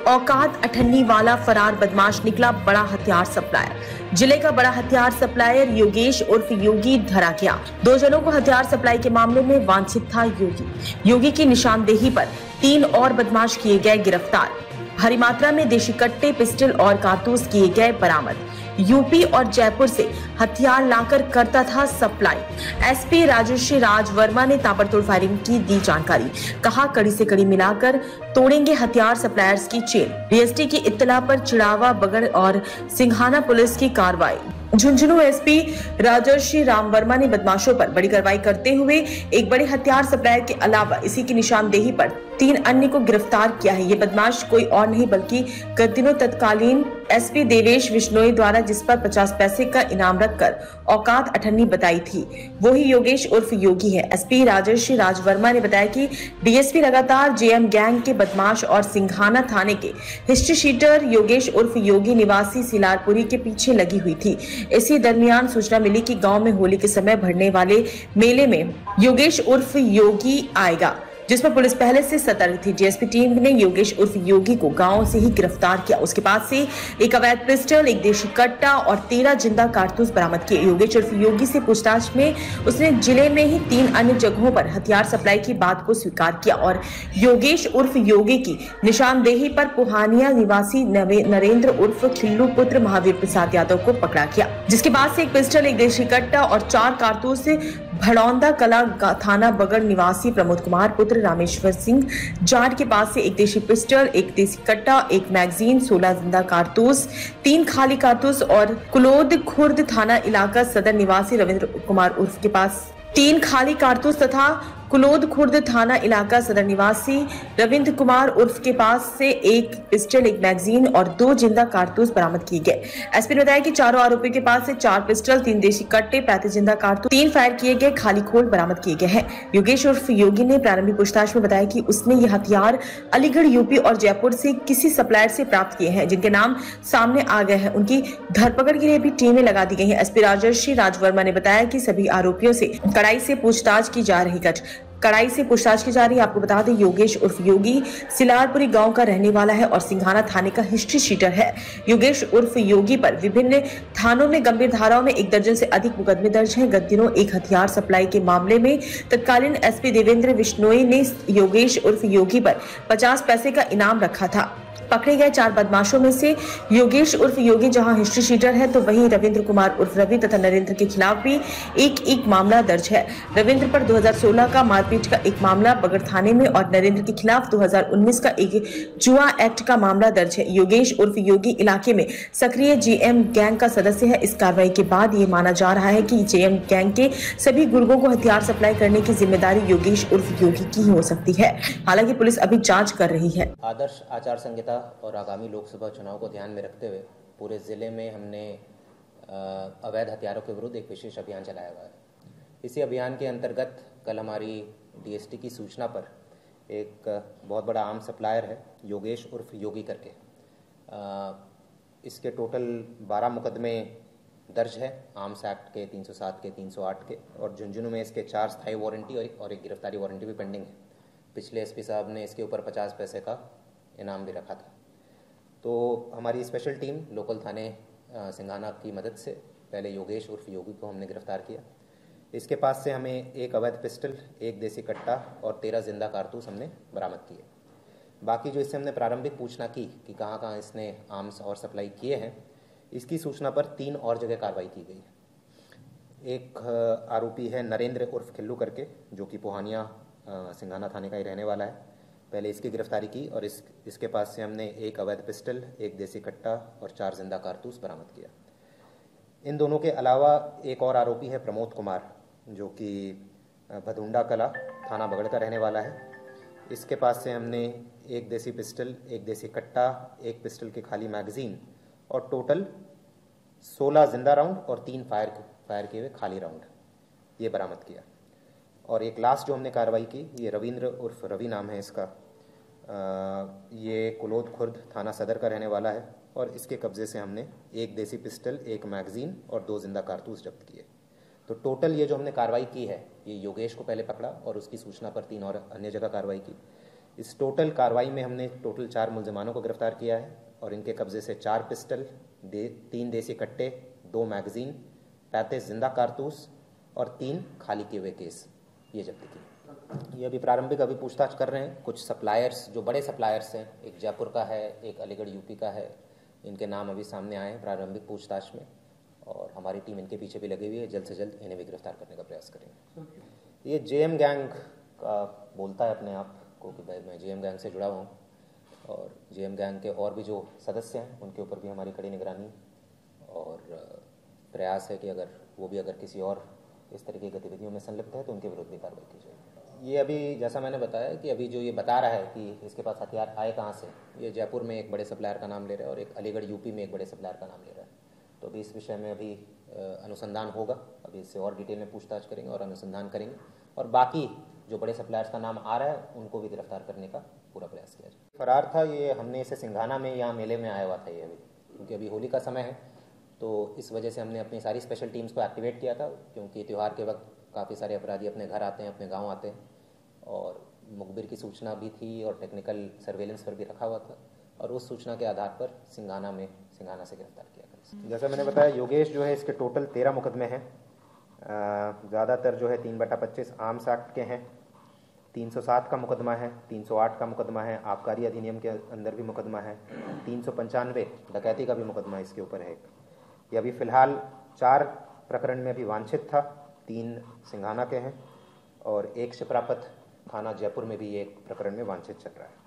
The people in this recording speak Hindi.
औकात अठन्नी वाला फरार बदमाश निकला बड़ा हथियार सप्लायर। जिले का बड़ा हथियार सप्लायर योगेश उर्फ योगी धरा गया। 2 जनों को हथियार सप्लाई के मामले में वांछित था योगी की निशानदेही पर 3 और बदमाश किए गए गिरफ्तार। भारी मात्रा में देशी कट्टे, पिस्टल और कारतूस किए गए बरामद। यूपी और जयपुर से हथियार लाकर करता था सप्लाई। एसपी राजश्री राज वर्मा ने ताबड़तोड़ फायरिंग की दी जानकारी। कहा, कड़ी से कड़ी मिलाकर तोड़ेंगे हथियार सप्लायर्स की चेन। डीएसटी की इत्तला पर चिड़ावा, बगड़ और सिंघाना पुलिस की कार्रवाई। झुंझुनू एसपी राजश्री राम वर्मा ने बदमाशों पर बड़ी कार्रवाई करते हुए एक बड़े हथियार सप्लायर के अलावा इसी की निशानदेही पर 3 अन्य को गिरफ्तार किया है। ये बदमाश कोई और नहीं बल्कि गत दिनों तत्कालीन एसपी देवेश बिश्नोई द्वारा जिस पर 50 पैसे का इनाम रखकर औकात अठन्नी बताई थी, वो ही योगेश उर्फ योगी है। एसपी राजश्री राज वर्मा ने बताया कि डीएसपी लगातार जेएम गैंग के बदमाश और सिंघाना थाने के हिस्ट्री शीटर योगेश उर्फ योगी निवासी सिलारपुरी के पीछे लगी हुई थी। इसी दरमियान सूचना मिली कि गांव में होली के समय भरने वाले मेले में योगेश उर्फ योगी आएगा, जिस पर पुलिस पहले से सतर्क थी। डीएसपी टीम ने योगेश उर्फ योगी को गांव से ही गिरफ्तार किया। उसके पास से एक अवैध पिस्टल, एक देशी कट्टा और 13 जिंदा कारतूस बरामद किए। योगेश उर्फ योगी से पूछताछ में उसने जिले में ही 3 अन्य जगहों पर हथियार सप्लाई की बात को स्वीकार किया और योगेश उर्फ योगी की निशानदेही पर पुहानिया निवासी नरेंद्र उर्फ खिल्लू पुत्र महावीर प्रसाद यादव को पकड़ा गया, जिसके बाद से एक पिस्टल, एक देशी कट्टा और 4 कारतूस भड़ौंदा कला थाना बगड़ निवासी प्रमोद कुमार पुत्र रामेश्वर सिंह जाट के पास से एक देशी पिस्टल, एक देसी कट्टा, एक मैगजीन, 16 जिंदा कारतूस, 3 खाली कारतूस और कुलोद खुर्द थाना इलाका सदर निवासी रविंद्र कुमार उर्फ के पास 3 खाली कारतूस तथा कुलोद खुर्द थाना इलाका सदर निवासी रविंद्र कुमार उर्फ के पास से एक पिस्टल, एक मैगजीन और 2 जिंदा कारतूस बरामद किए गए। एसपी ने बताया कि चारों आरोपियों के पास से 4 पिस्टल, 3 देशी कट्टे, 35 जिंदा कारतूस, 3 फायर किए गए खाली खोल बरामद किए गए हैं। योगेश उर्फ योगी ने प्रारंभिक पूछताछ में बताया कि उसने ये हथियार अलीगढ़, यूपी और जयपुर से किसी सप्लायर से प्राप्त किए हैं, जिनके नाम सामने आ गए हैं। उनकी धरपकड़ के लिए भी टीमें लगा दी गई हैं। एसपी राजश्री राज वर्मा ने बताया कि सभी आरोपियों से कड़ाई से पूछताछ की जा रही है। आपको बता दें, योगेश उर्फ योगी सिलारपुरी गांव का रहने वाला है और सिंघाना थाने का हिस्ट्री शीटर है। योगेश उर्फ योगी पर विभिन्न थानों में गंभीर धाराओं में 1 दर्जन से अधिक मुकदमे दर्ज हैं। गत दिनों एक हथियार सप्लाई के मामले में तत्कालीन एसपी देवेंद्र बिश्नोई ने योगेश उर्फ योगी पर 50 पैसे का इनाम रखा था। पकड़े गए 4 बदमाशों में से योगेश उर्फ योगी जहां हिस्ट्री शीटर है, तो वहीं रविंद्र कुमार उर्फ रवि तथा नरेंद्र के खिलाफ भी एक मामला दर्ज है। रविंद्र पर 2016 का मारपीट का एक मामला बगड़ थाने में और नरेंद्र के खिलाफ 2019 का एक जुआ एक्ट का मामला दर्ज है। योगेश उर्फ योगी इलाके में सक्रिय जेएम गैंग का सदस्य है। इस कार्रवाई के बाद ये माना जा रहा है कि जेएम गैंग के सभी गुर्गों को हथियार सप्लाई करने की जिम्मेदारी योगेश उर्फ योगी की हो सकती है। हालांकि पुलिस अभी जांच कर रही है। आदर्श आचार संहिता और आगामी लोकसभा चुनाव को ध्यान में रखते हुए पूरे ज़िले में हमने अवैध हथियारों के विरुद्ध एक विशेष अभियान चलाया हुआ है। इसी अभियान के अंतर्गत कल हमारी डीएसटी की सूचना पर एक बहुत बड़ा आर्म सप्लायर है योगेश उर्फ योगी करके, इसके टोटल 12 मुकदमे दर्ज है आर्म्स एक्ट के 307 के 308 के, और झुंझुनू में इसके 4 स्थायी वारंटी और एक गिरफ्तारी वारंटी भी पेंडिंग है। पिछले एसपी साहब ने इसके ऊपर 50 पैसे का इनाम भी रखा था। तो हमारी स्पेशल टीम लोकल थाने सिंघाना की मदद से पहले योगेश उर्फ योगी को हमने गिरफ्तार किया। इसके पास से हमें एक अवैध पिस्टल, एक देसी कट्टा और 13 जिंदा कारतूस हमने बरामद किए। बाकी जो इससे हमने प्रारंभिक पूछना की कि कहाँ कहाँ इसने आर्म्स और सप्लाई किए हैं, इसकी सूचना पर 3 और जगह कार्रवाई की गई है। एक आरोपी है नरेंद्र उर्फ खिल्लू करके, जो कि पुहानिया सिंघाना थाने का ही रहने वाला है। पहले इसकी गिरफ्तारी की और इसके पास से हमने एक अवैध पिस्टल, एक देसी कट्टा और 4 जिंदा कारतूस बरामद किया। इन दोनों के अलावा एक और आरोपी है प्रमोद कुमार, जो कि भदुंडा कला थाना बगड़ का रहने वाला है। इसके पास से हमने एक देसी पिस्टल, एक देसी कट्टा, एक पिस्टल की खाली मैगजीन और टोटल 16 जिंदा राउंड और 3 फायर किए हुए खाली राउंड ये बरामद किया। और एक लास्ट जो हमने कार्रवाई की, ये रविंद्र उर्फ रवि नाम है इसका, ये कुलोद खुर्द थाना सदर का रहने वाला है और इसके कब्जे से हमने एक देसी पिस्टल, एक मैगजीन और 2 जिंदा कारतूस जब्त किए। तो टोटल ये जो हमने कार्रवाई की है, ये योगेश को पहले पकड़ा और उसकी सूचना पर 3 और अन्य जगह कार्रवाई की। इस टोटल कार्रवाई में हमने टोटल 4 मुलजमानों को गिरफ्तार किया है और इनके कब्जे से 4 पिस्टल, 3 देसी कट्टे, 2 मैगजीन, 35 जिंदा कारतूस और 3 खाली किए हुए केस ये जब्त किए। ये अभी प्रारंभिक पूछताछ कर रहे हैं। कुछ सप्लायर्स, जो बड़े सप्लायर्स हैं, एक जयपुर का है, एक अलीगढ़ यूपी का है, इनके नाम अभी सामने आए हैं प्रारंभिक पूछताछ में और हमारी टीम इनके पीछे भी लगी हुई है। जल्द से जल्द इन्हें भी गिरफ्तार करने का प्रयास करेंगे। ये जेएम गैंग का बोलता है अपने आप को कि भाई मैं जेएम गैंग से जुड़ा हुआ हूँ और जेएम गैंग के और भी जो सदस्य हैं उनके ऊपर भी हमारी कड़ी निगरानी और प्रयास है कि अगर किसी और इस तरह की गतिविधियों में संलिप्त है तो उनके विरुद्ध भी कार्रवाई की जाएगी। ये अभी जैसा मैंने बताया कि अभी जो ये बता रहा है कि इसके पास हथियार आए कहाँ से, ये जयपुर में एक बड़े सप्लायर का नाम ले रहा है और एक अलीगढ़ यूपी में एक बड़े सप्लायर का नाम ले रहा है। तो अभी इस विषय में अभी अनुसंधान होगा, अभी इससे और डिटेल में पूछताछ करेंगे और अनुसंधान करेंगे और बाकी जो बड़े सप्लायर्स का नाम आ रहा है उनको भी गिरफ्तार करने का पूरा प्रयास किया जाए। फरार था ये, हमने इसे सिंघाना में यहाँ मेले में आया हुआ था ये अभी, क्योंकि अभी होली का समय है तो इस वजह से हमने अपनी सारी स्पेशल टीम्स को एक्टिवेट किया था, क्योंकि त्यौहार के वक्त काफ़ी सारे अपराधी अपने घर आते हैं, अपने गांव आते हैं और मुखबिर की सूचना भी थी और टेक्निकल सर्वेलेंस पर भी रखा हुआ था और उस सूचना के आधार पर सिंघाना से गिरफ्तार किया गया। जैसा मैंने बताया, योगेश जो है इसके टोटल 13 मुकदमे हैं। ज़्यादातर जो है 3/25 आर्म्स एक्ट के हैं, 307 का मुकदमा है, 308 का मुकदमा है, आबकारी अधिनियम के अंदर भी मुकदमा है, 395 डकैती का भी मुकदमा इसके ऊपर है। ये अभी फ़िलहाल 4 प्रकरण में अभी वांछित था, 3 सिंघाना के हैं और 1 शिप्रापत थाना जयपुर में भी एक प्रकरण में वांछित चल रहा है।